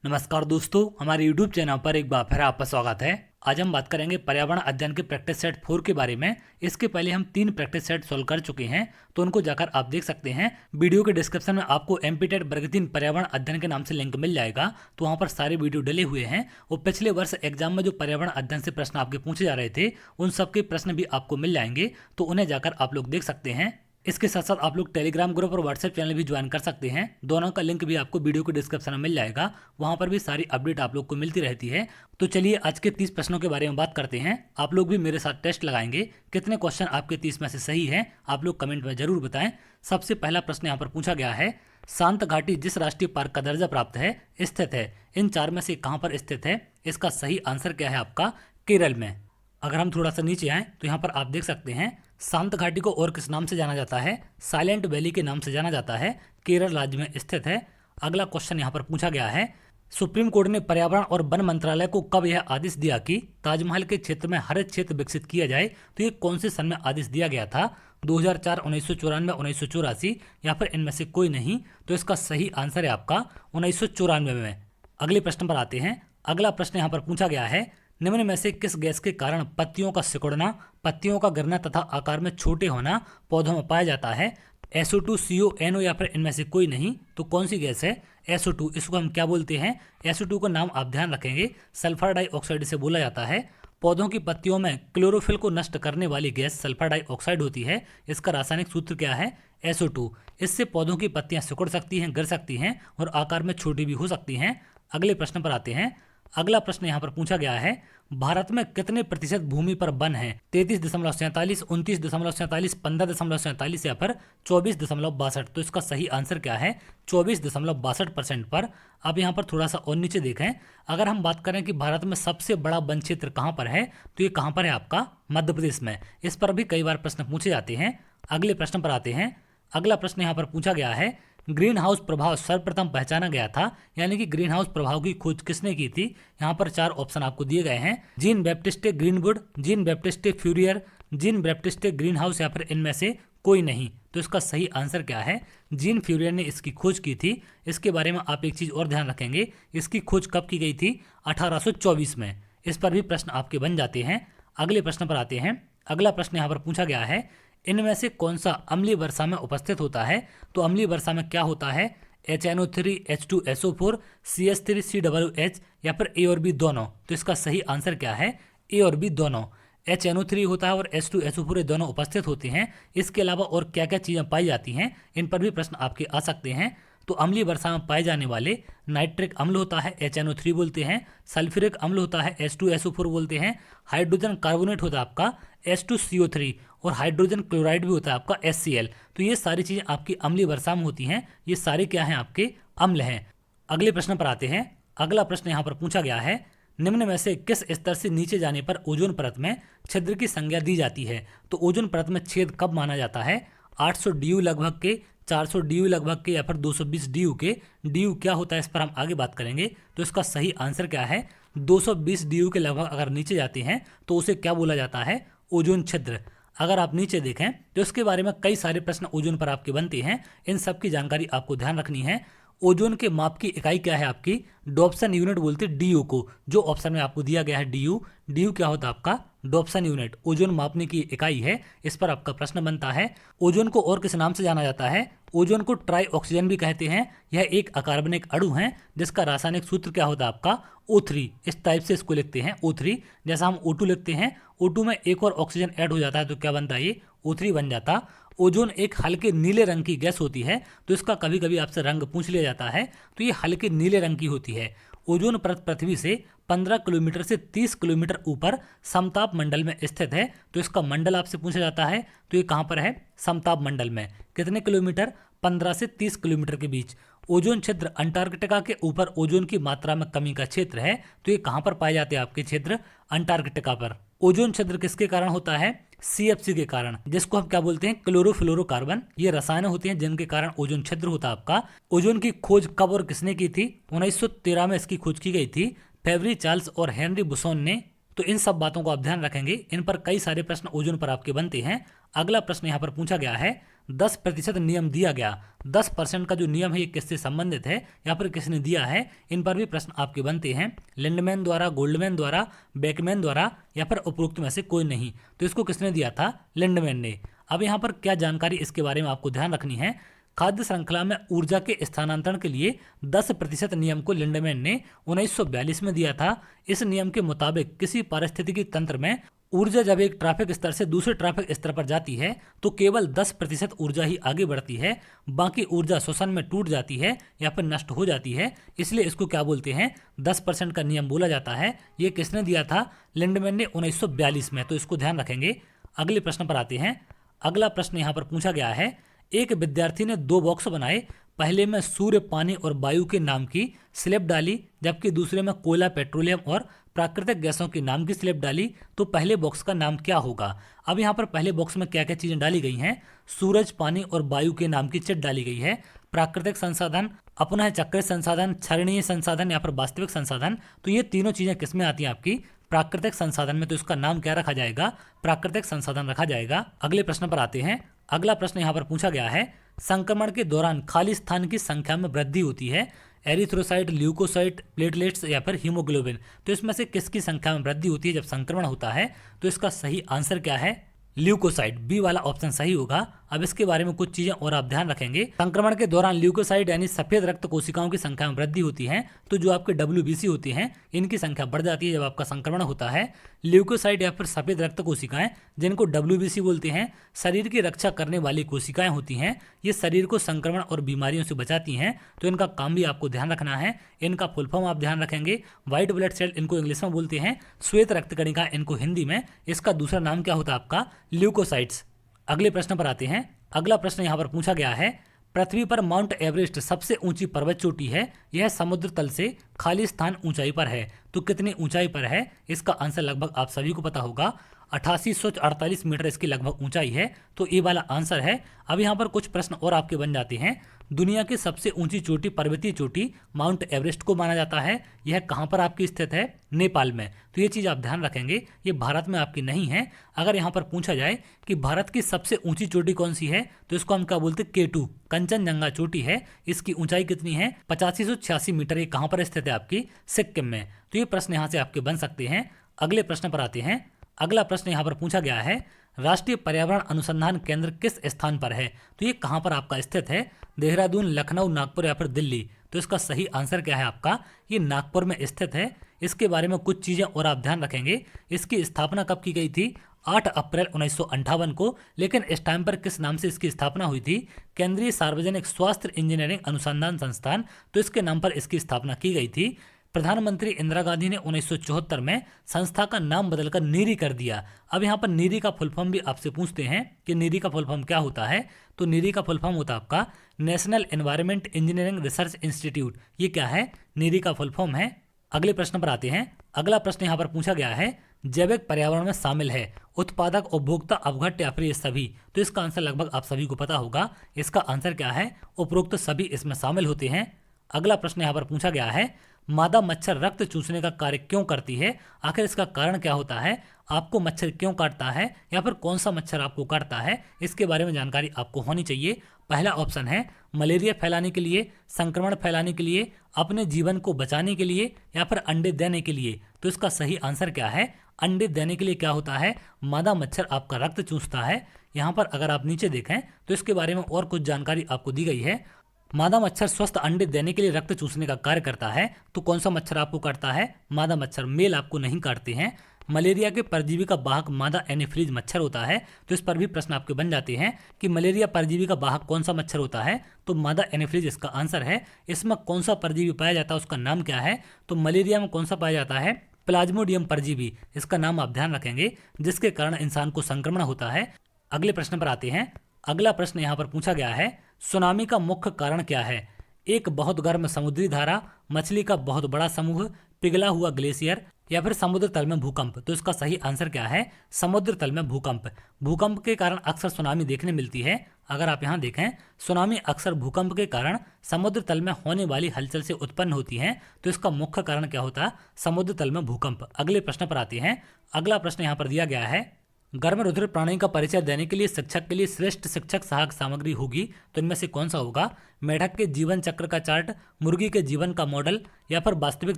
नमस्कार दोस्तों, हमारे YouTube चैनल पर एक बार फिर आपका स्वागत है। आज हम बात करेंगे पर्यावरण अध्ययन के प्रैक्टिस सेट 4 के बारे में। इसके पहले हम 3 प्रैक्टिस सेट सोल्व कर चुके हैं, तो उनको जाकर आप देख सकते हैं। वीडियो के डिस्क्रिप्शन में आपको एमपीटेट वर्ग 3 पर्यावरण अध्ययन के नाम से लिंक मिल जाएगा, तो वहाँ पर सारे वीडियो डले हुए हैं। और पिछले वर्ष एग्जाम में जो पर्यावरण अध्ययन से प्रश्न आपके पूछे जा रहे थे, उन सबके प्रश्न भी आपको मिल जाएंगे, तो उन्हें जाकर आप लोग देख सकते हैं। इसके साथ साथ आप लोग टेलीग्राम ग्रुप और व्हाट्सएप चैनल भी ज्वाइन कर सकते हैं। दोनों का लिंक भी आपको वीडियो के डिस्क्रिप्शन में मिल जाएगा, वहां पर भी सारी अपडेट आप लोग को मिलती रहती है। तो चलिए आज के 30 प्रश्नों के बारे में बात करते हैं। आप लोग भी मेरे साथ टेस्ट लगाएंगे, कितने क्वेश्चन आपके 30 में से सही है आप लोग कमेंट में जरूर बताएं। सबसे पहला प्रश्न यहाँ पर पूछा गया है, शांत घाटी जिस राष्ट्रीय पार्क का दर्जा प्राप्त है स्थित है, इन 4 में से कहाँ पर स्थित है? इसका सही आंसर क्या है आपका? केरल में। अगर हम थोड़ा सा नीचे आए तो यहाँ पर आप देख सकते हैं, शांत घाटी को और किस नाम से जाना जाता है? साइलेंट वैली के नाम से जाना जाता है, केरल राज्य में स्थित है। अगला क्वेश्चन यहाँ पर पूछा गया है, सुप्रीम कोर्ट ने पर्यावरण और वन मंत्रालय को कब यह आदेश दिया कि ताजमहल के क्षेत्र में हरित क्षेत्र विकसित किया जाए? तो ये कौन से सन में आदेश दिया गया था? 2004, 1994, 1984 या फिर इनमें से कोई नहीं? तो इसका सही आंसर है आपका 1994 में। अगले प्रश्न पर आते हैं। अगला प्रश्न यहाँ पर पूछा गया है, निम्न में से किस गैस के कारण पत्तियों का सिकुड़ना, पत्तियों का गिरना तथा आकार में छोटे होना पौधों में पाया जाता है? SO2, CO, NO या फिर इनमें से कोई नहीं? तो कौन सी गैस है? SO2। इसको हम क्या बोलते हैं? SO2 का नाम आप ध्यान रखेंगे, सल्फर डाइऑक्साइड से बोला जाता है। पौधों की पत्तियों में क्लोरोफिल को नष्ट करने वाली गैस सल्फर डाइऑक्साइड होती है। इसका रासायनिक सूत्र क्या है? SO2। इससे पौधों की पत्तियां सिकुड़ सकती हैं, गिर सकती हैं और आकार में छोटी भी हो सकती हैं। अगले प्रश्न पर आते हैं। अगला प्रश्न यहाँ पर पूछा गया है, भारत में कितने प्रतिशत भूमि पर वन है? 33.47, 29.47, 15.47 या फिर 24.62? तो इसका सही आंसर क्या है? 24.62% पर। अब यहाँ पर थोड़ा सा और नीचे देखें, अगर हम बात करें कि भारत में सबसे बड़ा वन क्षेत्र कहाँ पर है, तो ये कहाँ पर है आपका? मध्य प्रदेश में। इस पर भी कई बार प्रश्न पूछे जाते हैं। अगले प्रश्न पर आते हैं। अगला प्रश्न यहाँ पर पूछा गया है, ग्रीन हाउस प्रभाव सर्वप्रथम पहचाना गया था, यानी कि ग्रीन हाउस प्रभाव की खोज किसने की थी? यहाँ पर 4 ऑप्शन आपको दिए गए हैं, Jean Baptiste Greenwood, Jean Baptiste Fourier, Jean Baptiste green house या फिर इनमें से कोई नहीं? तो इसका सही आंसर क्या है? जीन फ्यूरियर ने इसकी खोज की थी। इसके बारे में आप एक चीज और ध्यान रखेंगे, इसकी खोज कब की गई थी? 1824 में। इस पर भी प्रश्न आपके बन जाते हैं। अगले प्रश्न पर आते हैं। अगला प्रश्न यहाँ पर पूछा गया है, इनमें से कौन सा अम्लीय वर्षा में उपस्थित होता है? तो अम्लीय वर्षा में क्या होता है? HNO3, H2SO4, CH3, COOH या फिर A और B दोनों? तो इसका सही आंसर क्या है? A और B दोनों। HNO3 होता है और H2SO4 दोनों उपस्थित होते हैं। इसके अलावा और क्या क्या चीज़ें पाई जाती हैं, इन पर भी प्रश्न आपके आ सकते हैं। तो अम्लीय वर्षा में पाए जाने वाले नाइट्रिक अम्ल होता है, HNO3 बोलते हैं। सल्फ्यूरिक अम्ल होता है, H2SO4 बोलते हैं। हाइड्रोजन कार्बोनेट होता है आपका H2CO3 और हाइड्रोजन क्लोराइड भी होता है आपका HCl। तो ये सारी चीज़ें आपकी अम्लीय वर्षा में होती हैं। ये सारे क्या हैं? आपके अम्ल हैं। अगले प्रश्न पर आते हैं। अगला प्रश्न यहाँ पर पूछा गया है, निम्न में से किस स्तर से नीचे जाने पर ओजोन परत में छिद्र की संज्ञा दी जाती है? तो ओजोन परत में छेद कब माना जाता है? 800 DU लगभग के, 400 DU लगभग के या फिर 220 DU के? DU क्या होता है इस पर हम आगे बात करेंगे। तो इसका सही आंसर क्या है? 220 DU के लगभग अगर नीचे जाते हैं तो उसे क्या बोला जाता है? ओजोन छिद्र। अगर आप नीचे देखें तो इसके बारे में कई सारे प्रश्न ओजोन पर आपके बनते हैं, इन सब की जानकारी आपको ध्यान रखनी है। ओजोन के माप की इकाई क्या है आपकी? डॉप्सन यूनिट बोलते हैं DU को, जो ऑप्शन में आपको दिया गया है DU। DU क्या होता है आपका? डॉप्सन यूनिट, ओजोन मापने की इकाई है। इस पर आपका प्रश्न बनता है। ओजोन को और किस नाम से जाना जाता है? ओजोन को ट्राई ऑक्सीजन भी कहते हैं। यह एक अकार्बनिक अणु है जिसका रासायनिक सूत्र क्या होता है आपका? O3। इस टाइप से इसको लिखते हैं, O3। जैसा हम O2 लिखते हैं, O2 में एक और ऑक्सीजन ऐड हो जाता है तो क्या बनता है? ये O3 बन जाता। ओजोन एक हल्के नीले रंग की गैस होती है, तो इसका कभी कभी आपसे रंग पूछ लिया जाता है, तो ये हल्के नीले रंग की होती है। ओजोन परत पृथ्वी से 15 किलोमीटर से 30 किलोमीटर ऊपर समताप मंडल में स्थित है। तो इसका मंडल आपसे पूछा जाता है, तो ये कहाँ पर है? समताप मंडल में। कितने किलोमीटर? 15 से 30 किलोमीटर के बीच। ओजोन छिद्र अंटार्कटिका के ऊपर ओजोन की मात्रा में कमी का क्षेत्र है, तो ये कहाँ पर पाए जाते हैं आपके क्षेत्र? अंटार्कटिका पर। ओजोन छिद्र किसके कारण होता है? CFC के कारण, जिसको हम क्या बोलते हैं? क्लोरोफ्लोरोकार्बन। ये रसायन होते हैं जिनके कारण ओजोन छिद्र होता है आपका। ओजोन की खोज कब और किसने की थी? 1913 में इसकी खोज की गई थी, फेबरी चार्ल्स और हेनरी बुसोन ने। तो इन सब बातों को आप ध्यान रखेंगे, इन पर कई सारे प्रश्न ओजोन पर आपके बनते हैं। अगला प्रश्न यहाँ पर पूछा गया है, 10% नियम दिया गया। 10% का जो नियम है ये किससे संबंधित है या फिर किसने दिया है, इन पर भी प्रश्न आपके बनते हैं। लिंडमैन द्वारा, गोल्डमैन द्वारा, बेकमैन द्वारा या फिर उपरोक्त में से कोई नहीं। तो इसको किसने दिया था? लिंडमैन ने। अब यहाँ पर क्या जानकारी इसके बारे में आपको ध्यान रखनी है। खाद्य श्रृंखला में ऊर्जा के स्थानांतरण के लिए 10% नियम को लिंडमैन ने 1942 में दिया था। इस नियम के मुताबिक किसी पारिस्थितिकी तंत्र में ऊर्जा जब एक ट्रैफिक स्तर से दूसरे ट्रैफिक स्तर पर जाती है तो केवल 10% ऊर्जा ही आगे बढ़ती है, बाकी ऊर्जा श्वसन में टूट जाती है या फिर नष्ट हो जाती है। इसलिए इसको क्या बोलते हैं? 10% का नियम बोला जाता है। ये किसने दिया था? लिंडमैन ने 1942 में। तो इसको ध्यान रखेंगे। अगले प्रश्न पर आते हैं। अगला प्रश्न यहाँ पर पूछा गया है, एक विद्यार्थी ने 2 बॉक्स बनाए। पहले में सूर्य, पानी और वायु के नाम की स्लिप डाली, जबकि दूसरे में कोयला, पेट्रोलियम और प्राकृतिक गैसों के नाम की स्लिप डाली। तो पहले बॉक्स का नाम क्या होगा? अब यहाँ पर पहले बॉक्स में क्या क्या चीजें डाली गई हैं? सूरज, पानी और वायु के नाम की चिट डाली गई है। प्राकृतिक संसाधन, अपना चक्रित संसाधन, क्षरणीय संसाधन या फिर वास्तविक संसाधन। तो ये तीनों चीजें किसमें आती हैं? आपकी प्राकृतिक संसाधन में। तो इसका नाम क्या रखा जाएगा? प्राकृतिक संसाधन रखा जाएगा। अगले प्रश्न पर आते हैं। अगला प्रश्न यहाँ पर पूछा गया है, संक्रमण के दौरान खाली स्थान की संख्या में वृद्धि होती है। एरिथ्रोसाइट, ल्यूकोसाइट, प्लेटलेट्स या फिर हीमोग्लोबिन। तो इसमें से किसकी संख्या में वृद्धि होती है जब संक्रमण होता है? तो इसका सही आंसर क्या है? ल्यूकोसाइट। बी वाला ऑप्शन सही होगा। अब इसके बारे में कुछ चीजें और आप ध्यान रखेंगे। संक्रमण के दौरान ल्यूकोसाइट यानी सफेद रक्त कोशिकाओं की संख्या में वृद्धि होती है। तो जो आपके WBC होती हैं इनकी संख्या बढ़ जाती है जब आपका संक्रमण होता है। ल्यूकोसाइट या फिर सफेद रक्त कोशिकाएं, जिनको WBC बोलते हैं, शरीर की रक्षा करने वाली कोशिकाएं होती हैं। ये शरीर को संक्रमण और बीमारियों से बचाती हैं। तो इनका काम भी आपको ध्यान रखना है। इनका फुल फॉर्म आप ध्यान रखेंगे। व्हाइट ब्लड सेल इनको इंग्लिश में बोलते हैं, श्वेत रक्त कणिका इनको हिंदी में। इसका दूसरा नाम क्या होता है? आपका ल्यूकोसाइट्स। अगले प्रश्न पर आते हैं। अगला प्रश्न यहाँ पर पूछा गया है, पृथ्वी पर माउंट एवरेस्ट सबसे ऊंची पर्वत चोटी है। यह समुद्र तल से खाली स्थान ऊंचाई पर है। तो कितनी ऊंचाई पर है? इसका आंसर लगभग आप सभी को पता होगा। 8848 मीटर इसकी लगभग ऊंचाई है। तो ये वाला आंसर है। अब यहाँ पर कुछ प्रश्न और आपके बन जाते हैं। दुनिया की सबसे ऊंची चोटी, पर्वतीय चोटी माउंट एवरेस्ट को माना जाता है। यह कहाँ पर आपकी स्थित है? नेपाल में। तो ये चीज़ आप ध्यान रखेंगे, ये भारत में आपकी नहीं है। अगर यहाँ पर पूछा जाए कि भारत की सबसे ऊंची चोटी कौन सी है, तो इसको हम क्या बोलते हैं? K2 कंचनजंगा चोटी है। इसकी ऊंचाई कितनी है? 8586 मीटर। ये कहाँ पर स्थित है? आपकी सिक्किम में। तो ये प्रश्न यहाँ से आपके बन सकते हैं। अगले प्रश्न पर आते हैं। अगला प्रश्न यहाँ पर पूछा गया है, राष्ट्रीय पर्यावरण अनुसंधान केंद्र किस स्थान पर है? तो ये कहाँ पर आपका स्थित है? देहरादून, लखनऊ, नागपुर या फिर दिल्ली। तो इसका सही आंसर क्या है आपका? ये नागपुर में स्थित है। इसके बारे में कुछ चीज़ें और आप ध्यान रखेंगे। इसकी स्थापना कब की गई थी? 8 अप्रैल 1958 को। लेकिन इस टाइम पर किस नाम से इसकी स्थापना हुई थी? केंद्रीय सार्वजनिक स्वास्थ्य इंजीनियरिंग अनुसंधान संस्थान। तो इसके नाम पर इसकी स्थापना की गई थी। प्रधानमंत्री इंदिरा गांधी ने 1974 में संस्था का नाम बदलकर नीरी कर दिया। अब यहाँ पर नीरी का फुल फॉर्म भी आपसे पूछते हैं कि नीरी का फुल फॉर्म क्या होता है? तो नीरी का फुल फॉर्म होता है आपका national environment engineering research institute. ये क्या है? नीरी का फुल फॉर्म है। अगले प्रश्न पर आते हैं। अगला प्रश्न यहाँ पर पूछा गया है, जैविक पर्यावरण में शामिल है उत्पादक, उपभोक्ता, अवघट या फिर ये सभी। तो इसका आंसर लगभग आप सभी को पता होगा। इसका आंसर क्या है? उपरोक्त सभी इसमें शामिल होते हैं। अगला प्रश्न यहाँ पर पूछा गया है, मादा मच्छर रक्त चूसने का कार्य क्यों करती है? आखिर इसका कारण क्या होता है? आपको मच्छर क्यों काटता है या फिर कौन सा मच्छर आपको काटता है, इसके बारे में जानकारी आपको होनी चाहिए। पहला ऑप्शन है मलेरिया फैलाने के लिए, संक्रमण फैलाने के लिए, अपने जीवन को बचाने के लिए या फिर अंडे देने के लिए। तो इसका सही आंसर क्या है? अंडे देने के लिए क्या होता है? मादा मच्छर आपका रक्त चूसता है। यहाँ पर अगर आप नीचे देखें तो इसके बारे में और कुछ जानकारी आपको दी गई है। मादा मच्छर स्वस्थ अंडे देने के लिए रक्त चूसने का कार्य करता है। तो कौन सा मच्छर आपको काटता है? मादा मच्छर। मेल आपको नहीं काटते हैं। मलेरिया के परजीवी का वाहक मादा एनीफिलीज मच्छर होता है। तो इस पर भी प्रश्न आपके बन जाते हैं कि मलेरिया परजीवी का वाहक कौन सा मच्छर होता है? तो मादा एनीफिलीज इसका आंसर है। इसमें कौन सा परजीवी पाया जाता है, उसका नाम क्या है? तो मलेरिया में कौन सा पाया जाता है? प्लाज्मोडियम परजीवी। इसका नाम आप ध्यान रखेंगे, जिसके कारण इंसान को संक्रमण होता है। अगले प्रश्न पर आते हैं। अगला प्रश्न यहाँ पर पूछा गया है, सुनामी का मुख्य कारण क्या है? एक बहुत गर्म समुद्री धारा, मछली का बहुत बड़ा समूह, पिघला हुआ ग्लेशियर या फिर समुद्र तल में भूकंप। तो इसका सही आंसर क्या है? समुद्र तल में भूकंप। भूकंप के कारण अक्सर सुनामी देखने मिलती है। अगर आप यहाँ देखें, सुनामी अक्सर भूकंप के कारण समुद्र तल में होने वाली हलचल से उत्पन्न होती है। तो इसका मुख्य कारण क्या होता है? समुद्र तल में भूकंप। अगले प्रश्न पर आते हैं। अगला प्रश्न यहाँ पर दिया गया है, घर में रुधिर प्रणाली का परिचय देने के लिए शिक्षक के लिए श्रेष्ठ शिक्षक सहायक सामग्री होगी तो इनमें से कौन सा होगा? मेढक के जीवन चक्र का चार्ट, मुर्गी के जीवन का मॉडल, या फिर वास्तविक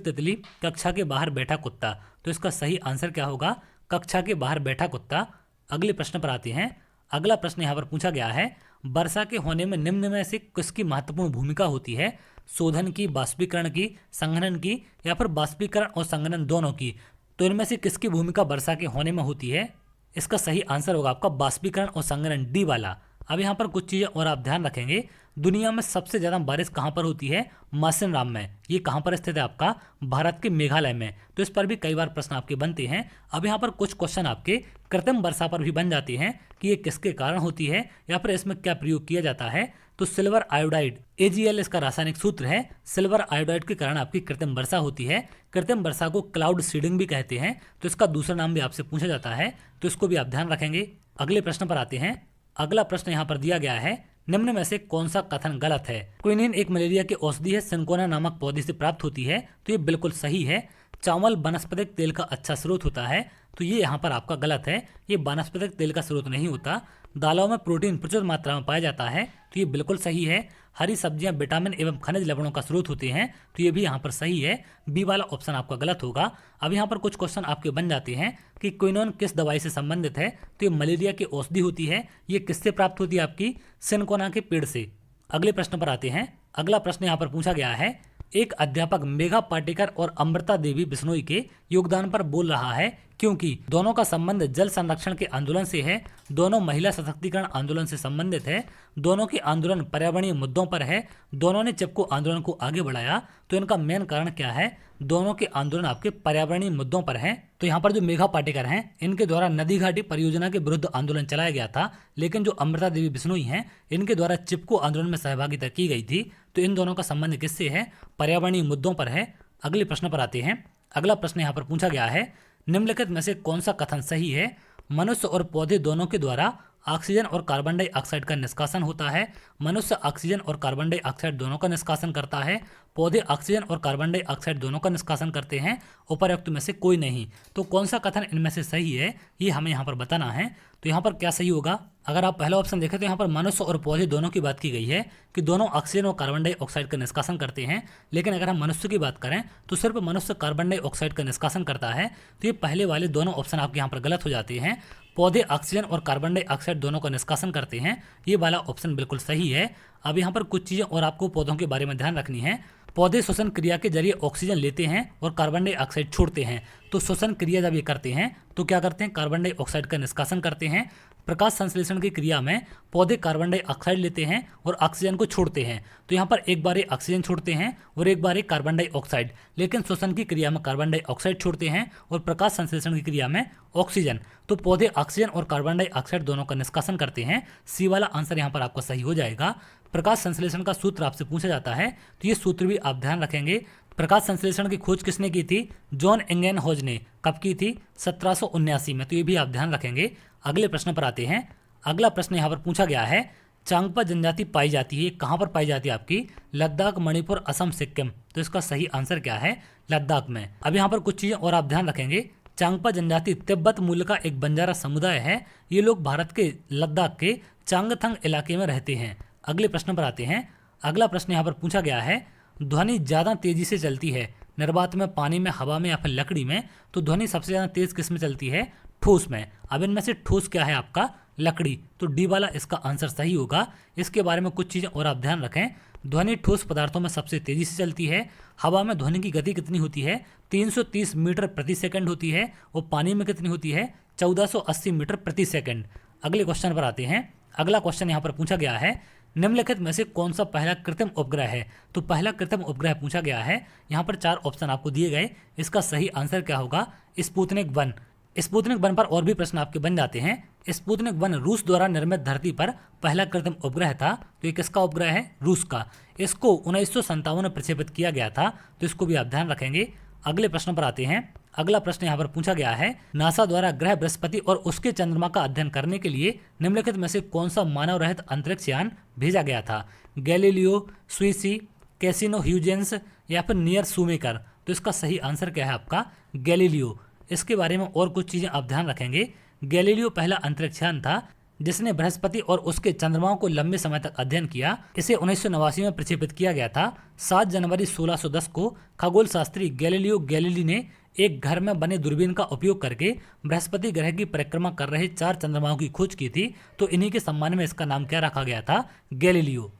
तितली, कक्षा के बाहर बैठा कुत्ता। तो इसका सही आंसर क्या होगा? कक्षा के बाहर बैठा कुत्ता। अगले प्रश्न पर आते हैं। अगला प्रश्न यहाँ पर पूछा गया है, वर्षा के होने में निम्न में से किसकी महत्वपूर्ण भूमिका होती है? शोधन की, बाष्पीकरण की, संघनन की, या फिर बाष्पीकरण और संघनन दोनों की। तो इनमें से किसकी भूमिका वर्षा के होने में होती है? इसका सही आंसर होगा आपका बाष्पीकरण और संघनन, डी वाला। अब यहाँ पर कुछ चीज़ें और आप ध्यान रखेंगे। दुनिया में सबसे ज़्यादा बारिश कहाँ पर होती है? मासिनराम में। ये कहाँ पर स्थित है आपका? भारत के मेघालय में। तो इस पर भी कई बार प्रश्न आपके बनते हैं। अब यहाँ पर कुछ क्वेश्चन आपके कृत्रिम वर्षा पर भी बन जाते हैं कि ये किसके कारण होती है या फिर इसमें क्या प्रयोग किया जाता है। तो सिल्वर आयोडाइड, AgL इसका रासायनिक सूत्र है। सिल्वर आयोडाइड के कारण आपकी कृत्रिम वर्षा होती है। कृत्रिम वर्षा को क्लाउड सीडिंग भी कहते हैं। तो इसका दूसरा नाम भी आपसे पूछा जाता है, तो इसको भी आप ध्यान रखेंगे। अगले प्रश्न पर आते हैं। अगला प्रश्न यहाँ पर दिया गया है, निम्न में से कौन सा कथन गलत है? क्विनीन एक मलेरिया की औषधि है, सिनकोना नामक पौधे से प्राप्त होती है। तो ये बिल्कुल सही है। चावल वनस्पतिक तेल का अच्छा स्रोत होता है। तो ये यहाँ पर आपका गलत है। ये वनस्पतिक तेल का स्रोत नहीं होता। दालों में प्रोटीन प्रचुर मात्रा में पाया जाता है। तो ये बिल्कुल सही है। हरी सब्जियां विटामिन एवं खनिज लवणों का स्रोत होते हैं। तो ये भी यहाँ पर सही है। बी वाला ऑप्शन आपका गलत होगा। अब यहाँ पर कुछ क्वेश्चन आपके बन जाते हैं कि क्विनोन किस दवाई से संबंधित है? तो ये मलेरिया की औषधि होती है। ये किससे प्राप्त होती है? आपकी सिनकोना के पेड़ से। अगले प्रश्न पर आते हैं। अगला प्रश्न यहाँ पर पूछा गया है, एक अध्यापक मेघा पाटेकर और अमृता देवी बिश्नोई के योगदान पर बोल रहा है क्योंकि दोनों का संबंध जल संरक्षण के आंदोलन से है, दोनों महिला सशक्तिकरण आंदोलन से संबंधित है, दोनों के आंदोलन पर्यावरणीय मुद्दों पर है, दोनों ने चिपको आंदोलन को आगे बढ़ाया। तो इनका मेन कारण क्या है? दोनों के आंदोलन आपके पर्यावरणीय मुद्दों पर हैं। तो यहाँ पर जो मेघा पाटेकर हैं, इनके द्वारा नदी घाटी परियोजना के विरुद्ध आंदोलन चलाया गया था, लेकिन जो अमृता देवी बिश्नोई हैं, इनके द्वारा चिपको आंदोलन में सहभागिता की गई थी। तो इन दोनों का संबंध किससे है? पर्यावरणीय मुद्दों पर है। अगले प्रश्न पर आते हैं। अगला प्रश्न यहाँ पर पूछा गया है, निम्नलिखित में से कौन सा कथन सही है? मनुष्य और पौधे दोनों के द्वारा ऑक्सीजन और कार्बन डाइऑक्साइड का निष्कासन होता है। मनुष्य ऑक्सीजन और कार्बन डाइऑक्साइड दोनों का निष्कासन करता है। पौधे ऑक्सीजन और कार्बन डाइऑक्साइड दोनों का निष्कासन करते हैं। उपरोक्त में से कोई नहीं। तो कौन सा कथन इनमें से सही है, ये हमें यहाँ पर बताना है। तो यहाँ पर क्या सही होगा? अगर आप पहला ऑप्शन देखें तो यहाँ पर मनुष्य और पौधे दोनों की बात की गई है कि दोनों ऑक्सीजन और कार्बन डाइऑक्साइड का निष्कासन करते हैं। लेकिन अगर हम मनुष्य की बात करें तो सिर्फ मनुष्य कार्बन डाइऑक्साइड का निष्कासन करता है। तो ये पहले वाले दोनों ऑप्शन आपके यहाँ पर गलत हो जाते हैं। पौधे ऑक्सीजन और कार्बन डाइऑक्साइड दोनों का निष्कासन करते हैं, ये वाला ऑप्शन बिल्कुल सही है। अब यहाँ पर कुछ चीज़ें और आपको पौधों के बारे में ध्यान रखनी है। पौधे श्वसन क्रिया के जरिए ऑक्सीजन लेते हैं और कार्बन डाइऑक्साइड छोड़ते हैं। तो श्वसन क्रिया जब ये करते हैं तो क्या करते हैं? कार्बन डाइऑक्साइड का निष्कासन करते हैं। प्रकाश संश्लेषण की क्रिया में पौधे कार्बन डाइऑक्साइड लेते हैं और ऑक्सीजन को छोड़ते हैं। तो यहाँ पर एक बार ऑक्सीजन छोड़ते हैं और एक बार कार्बन डाइऑक्साइड, लेकिन श्वसन की क्रिया में कार्बन डाइऑक्साइड छोड़ते हैं और प्रकाश संश्लेषण की क्रिया में ऑक्सीजन। तो पौधे ऑक्सीजन और कार्बन डाइऑक्साइड दोनों का निष्कासन करते हैं। सी वाला आंसर यहाँ पर आपका सही हो जाएगा। प्रकाश संश्लेषण का सूत्र आपसे पूछा जाता है, तो ये सूत्र भी आप ध्यान रखेंगे। प्रकाश संश्लेषण की खोज किसने की थी? जॉन इंगेनहॉज ने। कब की थी? 1779 में। तो ये भी आप ध्यान रखेंगे। अगले प्रश्न पर आते हैं। अगला प्रश्न यहाँ पर पूछा गया है, चांगपा जनजाति पाई जाती है, कहाँ पर पाई जाती है? आपकी लद्दाख, मणिपुर, असम, सिक्किम। तो इसका सही आंसर क्या है? लद्दाख में। अब यहाँ पर कुछ चीज़ें और आप ध्यान रखेंगे। चांगपा जनजाति तिब्बत मूल का एक बंजारा समुदाय है। ये लोग भारत के लद्दाख के चांगथंग इलाके में रहते हैं। अगले प्रश्न पर आते हैं। अगला प्रश्न यहाँ पर पूछा गया है, ध्वनि ज़्यादा तेजी से चलती है निर्वात में, पानी में, हवा में या फिर लकड़ी में? तो ध्वनि सबसे ज़्यादा तेज किस में चलती है? ठोस में। अब इनमें से ठोस क्या है? आपका लकड़ी। तो डी वाला इसका आंसर सही होगा। इसके बारे में कुछ चीज़ें और आप ध्यान रखें। ध्वनि ठोस पदार्थों में सबसे तेजी से चलती है। हवा में ध्वनि की गति कितनी होती है? 330 मीटर प्रति सेकंड होती है। और पानी में कितनी होती है? 1480 मीटर प्रति सेकंड। अगले क्वेश्चन पर आते हैं। अगला क्वेश्चन यहाँ पर पूछा गया है, निम्नलिखित में से कौन सा पहला कृत्रिम उपग्रह है? तो पहला कृत्रिम उपग्रह पूछा गया है। यहाँ पर 4 ऑप्शन आपको दिए गए। इसका सही आंसर क्या होगा? स्पुतनिक 1। स्पुतनिक 1 पर और भी प्रश्न आपके बन जाते हैं। स्पुतनिक 1 रूस द्वारा निर्मित धरती पर पहला कृत्रिम उपग्रह था। तो ये किसका उपग्रह है? रूस का। इसको 1957 में प्रक्षेपित किया गया था। तो इसको भी आप ध्यान रखेंगे। अगले प्रश्न पर आते हैं। अगला प्रश्न यहाँ पर पूछा गया है, नासा द्वारा ग्रह बृहस्पति और उसके चंद्रमा का अध्ययन करने के लिए निम्नलिखित में से कौन सा मानव रहित अंतरिक्ष यान भेजा गया था? गैलीलियो, स्वीसी, कैसिनो ह्यूजेंस या फिर नियर शूमेकर? तो इसका सही आंसर क्या है? आपका गैलीलियो। इसके बारे में और कुछ चीज़ें आप ध्यान रखेंगे। गैलीलियो पहला अंतरिक्षयान था जिसने बृहस्पति और उसके चंद्रमाओं को लंबे समय तक अध्ययन किया। इसे 1989 में प्रक्षेपित किया गया था। 7 जनवरी 1610 को खगोल शास्त्री गैलीलियो गैलीली ने एक घर में बने दूरबीन का उपयोग करके बृहस्पति ग्रह की परिक्रमा कर रहे 4 चंद्रमाओं की खोज की थी। तो इन्हीं के सम्मान में इसका नाम क्या रखा गया था? गैलीलियो।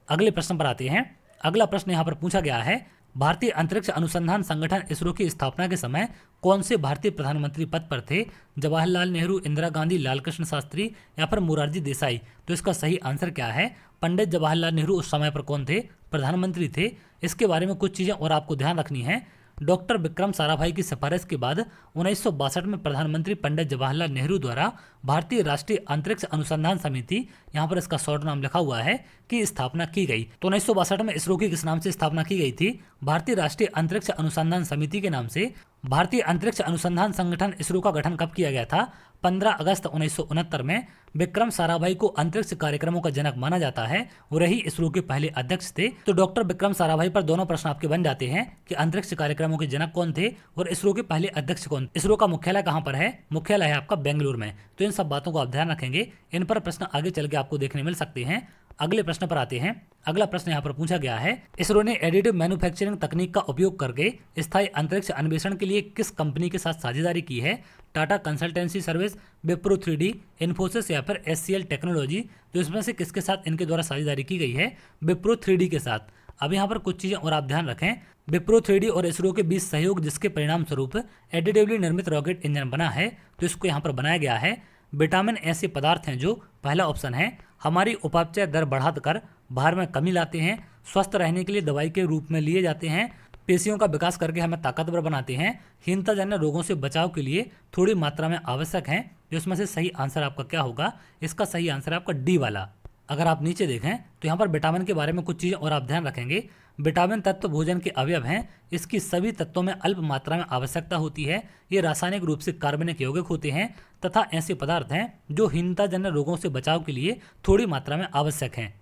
अगले प्रश्न पर आते हैं। अगला प्रश्न यहाँ पर पूछा गया है, भारतीय अंतरिक्ष अनुसंधान संगठन इसरो की स्थापना के समय कौन से भारतीय प्रधानमंत्री पद पर थे? जवाहरलाल नेहरू, इंदिरा गांधी, लालकृष्ण शास्त्री या फिर मोरारजी देसाई? तो इसका सही आंसर क्या है? पंडित जवाहरलाल नेहरू उस समय पर कौन थे? प्रधानमंत्री थे। इसके बारे में कुछ चीजें और आपको ध्यान रखनी है। डॉक्टर विक्रम साराभाई की सिफारिश के बाद 1962 में प्रधानमंत्री पंडित जवाहरलाल नेहरू द्वारा भारतीय राष्ट्रीय अंतरिक्ष अनुसंधान समिति, यहाँ पर इसका शॉर्ट नाम लिखा हुआ है, की स्थापना की गई। तो 1962 में इसरो की किस नाम से स्थापना की गई थी? भारतीय राष्ट्रीय अंतरिक्ष अनुसंधान समिति के नाम से। भारतीय अंतरिक्ष अनुसंधान संगठन इसरो का गठन कब किया गया था? 15 अगस्त 1969 में। विक्रम साराभाई को अंतरिक्ष कार्यक्रमों का जनक माना जाता है और यही इसरो के पहले अध्यक्ष थे। तो डॉक्टर विक्रम साराभाई पर दोनों प्रश्न आपके बन जाते हैं कि अंतरिक्ष कार्यक्रमों के जनक कौन थे और इसरो के पहले अध्यक्ष कौन। इसरो का मुख्यालय कहाँ पर है? मुख्यालय है आपका बेंगलुरु में। तो इन सब बातों को आप ध्यान रखेंगे, इन पर प्रश्न आगे चल के आपको देखने मिल सकते हैं। अगले प्रश्न पर आते हैं। अगला प्रश्न यहाँ पर पूछा गया है, इसरो ने एडिटिव मैन्युफैक्चरिंग तकनीक का उपयोग करके स्थायी अंतरिक्ष अन्वेषण के लिए किस कंपनी के साथ साझेदारी की है? Tata consultancy service, Wipro 3D, Infosys या फिर SCL टेक्नोलॉजी? तो इसमें से किसके साथ इनके द्वारा साझेदारी की गई है? विप्रो 3D के साथ। अब यहाँ पर कुछ चीजें और आप ध्यान रखें। विप्रो 3D और इसरो के बीच सहयोग जिसके परिणाम स्वरूप एडिटिवली निर्मित रॉकेट इंजन बना है, तो इसको यहाँ पर बनाया गया है। विटामिन ऐसे पदार्थ हैं जो, पहला ऑप्शन है, हमारी उपापचय दर बढ़ाकर भार में कमी लाते हैं, स्वस्थ रहने के लिए दवाई के रूप में लिए जाते हैं, पेशियों का विकास करके हमें ताकतवर बनाते हैं, हीनताजन्य रोगों से बचाव के लिए थोड़ी मात्रा में आवश्यक हैं। जिसमें से सही आंसर आपका क्या होगा? इसका सही आंसर है आपका डी वाला। अगर आप नीचे देखें तो यहाँ पर विटामिन के बारे में कुछ चीज़ें और आप ध्यान रखेंगे। विटामिन तत्व भोजन के अवयव हैं। इसकी सभी तत्वों में अल्प मात्रा में आवश्यकता होती है। ये रासायनिक रूप से कार्बनिक यौगिक होते हैं तथा ऐसे पदार्थ हैं जो हीनताजन्य रोगों से बचाव के लिए थोड़ी मात्रा में आवश्यक हैं।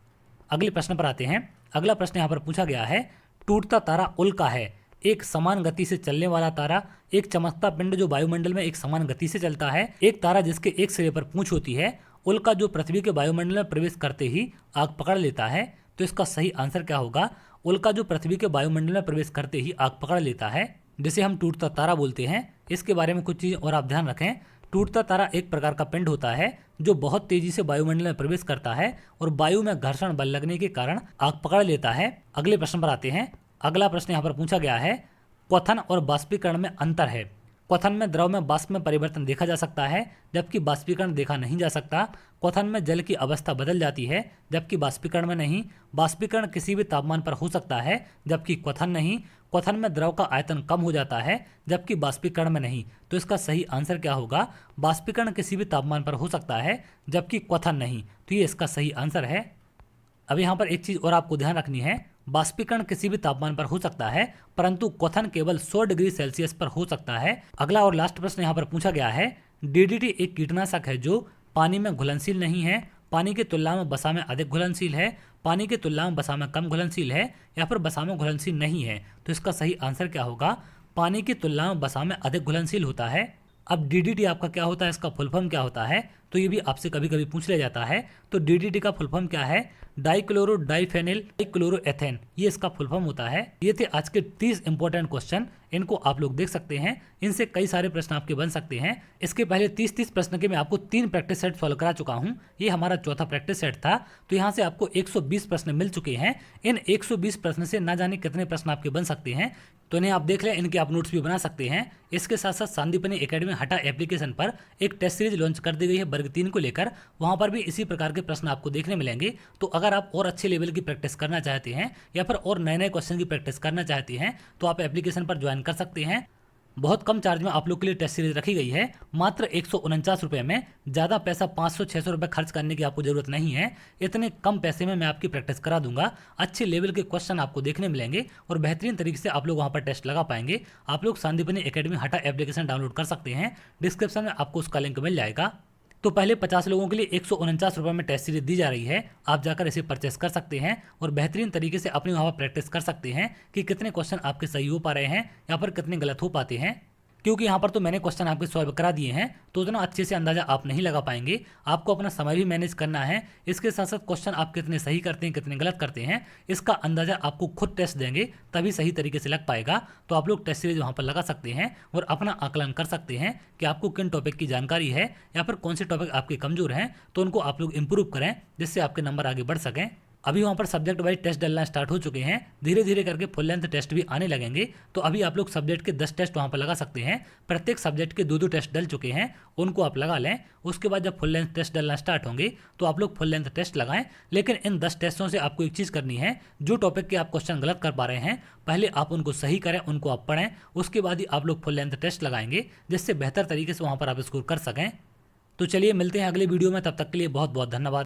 अगले प्रश्न पर आते हैं। अगला प्रश्न यहाँ पर पूछा गया है, टूटता तारा उल्का है एक समान गति से चलने वाला तारा, एक चमकता पिंड जो वायुमंडल में एक समान गति से चलता है, एक तारा जिसके एक सिरे पर पूंछ होती है, उल्का जो पृथ्वी के वायुमंडल में प्रवेश करते ही आग पकड़ लेता है। तो इसका सही आंसर क्या होगा? उल्का जो पृथ्वी के वायुमंडल में प्रवेश करते ही आग पकड़ लेता है, जिसे हम टूटता तारा बोलते हैं। इसके बारे में कुछ चीज़ और आप ध्यान रखें। टूटता तारा एक प्रकार का पिंड होता है जो बहुत तेजी से वायुमंडल में प्रवेश करता है और वायु में घर्षण बल लगने के कारण आग पकड़ लेता है। अगले प्रश्न पर आते हैं। अगला प्रश्न यहाँ पर पूछा गया है, क्वथन और बाष्पीकरण में अंतर है। क्वथन में द्रव में वाष्प में परिवर्तन देखा जा सकता है जबकि बाष्पीकरण देखा नहीं जा सकता। क्वथन में जल की अवस्था बदल जाती है जबकि बाष्पीकरण में नहीं। बाष्पीकरण किसी भी तापमान पर हो सकता है जबकि क्वथन नहीं। क्वथन में द्रव का आयतन कम हो जाता है जबकि बाष्पीकरण में नहीं। तो इसका सही आंसर क्या होगा? बाष्पीकरण किसी भी तापमान पर हो सकता है जबकि क्वथन नहीं। तो ये इसका सही आंसर है। अब यहाँ पर एक चीज़ और आपको ध्यान रखनी है, बाष्पीकरण किसी भी तापमान पर हो सकता है परंतु क्वथन केवल 100 डिग्री सेल्सियस पर हो सकता है। अगला और लास्ट प्रश्न यहाँ पर पूछा गया है, DDT एक कीटनाशक है जो पानी में घुलनशील नहीं है, पानी की तुलना में वसा में अधिक घुलनशील है, पानी की तुलना में वसा में कम घुलनशील है या फिर वसा में घुलनशील नहीं है। तो इसका सही आंसर क्या होगा? पानी की तुलना में वसा में अधिक घुलनशील होता है। अब DDT आपका क्या होता है, इसका फुल फॉर्म क्या होता है? तो ये भी आपसे कभी कभी पूछ लिया जाता है। तो DDT का फुल फॉर्म क्या है? डाइक्लोरो डाइफेनिल डाइक्लोरोएथेन, ये इसका फुल फॉर्म होता है। ये थे आज के 30 इंपॉर्टेंट क्वेश्चन, इनको आप लोग देख सकते हैं। इनसे कई सारे प्रश्न आपके बन सकते हैं। इसके पहले 30 प्रश्न के मैं आपको 3 प्रैक्टिस सेट सॉल्व करा चुका हूँ। ये हमारा चौथा प्रैक्टिस सेट था। तो यहाँ से आपको 120 प्रश्न मिल चुके हैं। इन 120 प्रश्न से ना जाने कितने प्रश्न आपके बन सकते हैं, तो इन्हें आप देख लें, इनके आप नोट्स भी बना सकते हैं। इसके साथ साथ संदीपनी एकेडमी हटा एप्लीकेशन पर एक टेस्ट सीरीज लॉन्च कर दी गई है वर्ग 3 को लेकर। वहां पर भी इसी प्रकार के प्रश्न आपको देखने मिलेंगे। तो अगर आप और अच्छे लेवल की प्रैक्टिस करना चाहते हैं या फिर और नए नए क्वेश्चन की प्रैक्टिस करना चाहते हैं तो आप एप्लीकेशन पर ज्वाइन कर सकते हैं। बहुत कम चार्ज में आप लोग के लिए टेस्ट सीरीज रखी गई है, मात्र 149 रुपये में। ज़्यादा पैसा 500-600 रुपये खर्च करने की आपको ज़रूरत नहीं है। इतने कम पैसे में मैं आपकी प्रैक्टिस करा दूंगा। अच्छे लेवल के क्वेश्चन आपको देखने मिलेंगे और बेहतरीन तरीके से आप लोग वहाँ पर टेस्ट लगा पाएंगे। आप लोग संदीपनी एकेडमी हटा एप्लीकेशन डाउनलोड कर सकते हैं, डिस्क्रिप्शन में आपको उसका लिंक मिल जाएगा। तो पहले 50 लोगों के लिए 149 रुपये में टेस्ट सीरीज दी जा रही है। आप जाकर इसे परचेस कर सकते हैं और बेहतरीन तरीके से अपने वहाँ पर प्रैक्टिस कर सकते हैं कि कितने क्वेश्चन आपके सही हो पा रहे हैं या फिर कितने गलत हो पाते हैं। क्योंकि यहाँ पर तो मैंने क्वेश्चन आपके सॉल्व करा दिए हैं, तो उतना अच्छे से अंदाजा आप नहीं लगा पाएंगे। आपको अपना समय भी मैनेज करना है। इसके साथ साथ क्वेश्चन आप कितने सही करते हैं, कितने गलत करते हैं, इसका अंदाजा आपको खुद टेस्ट देंगे तभी सही तरीके से लग पाएगा। तो आप लोग टेस्ट सीरीज वहाँ पर लगा सकते हैं और अपना आकलन कर सकते हैं कि आपको किन टॉपिक की जानकारी है या फिर कौन से टॉपिक आपके कमजोर हैं, तो उनको आप लोग इंप्रूव करें जिससे आपके नंबर आगे बढ़ सकें। अभी वहाँ पर सब्जेक्ट वाइज टेस्ट डलना स्टार्ट हो चुके हैं, धीरे धीरे करके फुल लेंथ टेस्ट भी आने लगेंगे। तो अभी आप लोग सब्जेक्ट के 10 टेस्ट वहाँ पर लगा सकते हैं। प्रत्येक सब्जेक्ट के 2-2 टेस्ट डल चुके हैं, उनको आप लगा लें। उसके बाद जब फुल लेंथ टेस्ट डलना स्टार्ट होंगे तो आप लोग फुल लेंथ टेस्ट लगाएं। लेकिन इन 10 टेस्टों से आपको एक चीज़ करनी है, जो टॉपिक के आप क्वेश्चन गलत कर पा रहे हैं पहले आप उनको सही करें, उनको आप पढ़ें, उसके बाद ही आप लोग फुल लेंथ टेस्ट लगाएंगे जिससे बेहतर तरीके से वहाँ पर आप स्कोर कर सकें। तो चलिए मिलते हैं अगले वीडियो में, तब तक के लिए बहुत बहुत धन्यवाद।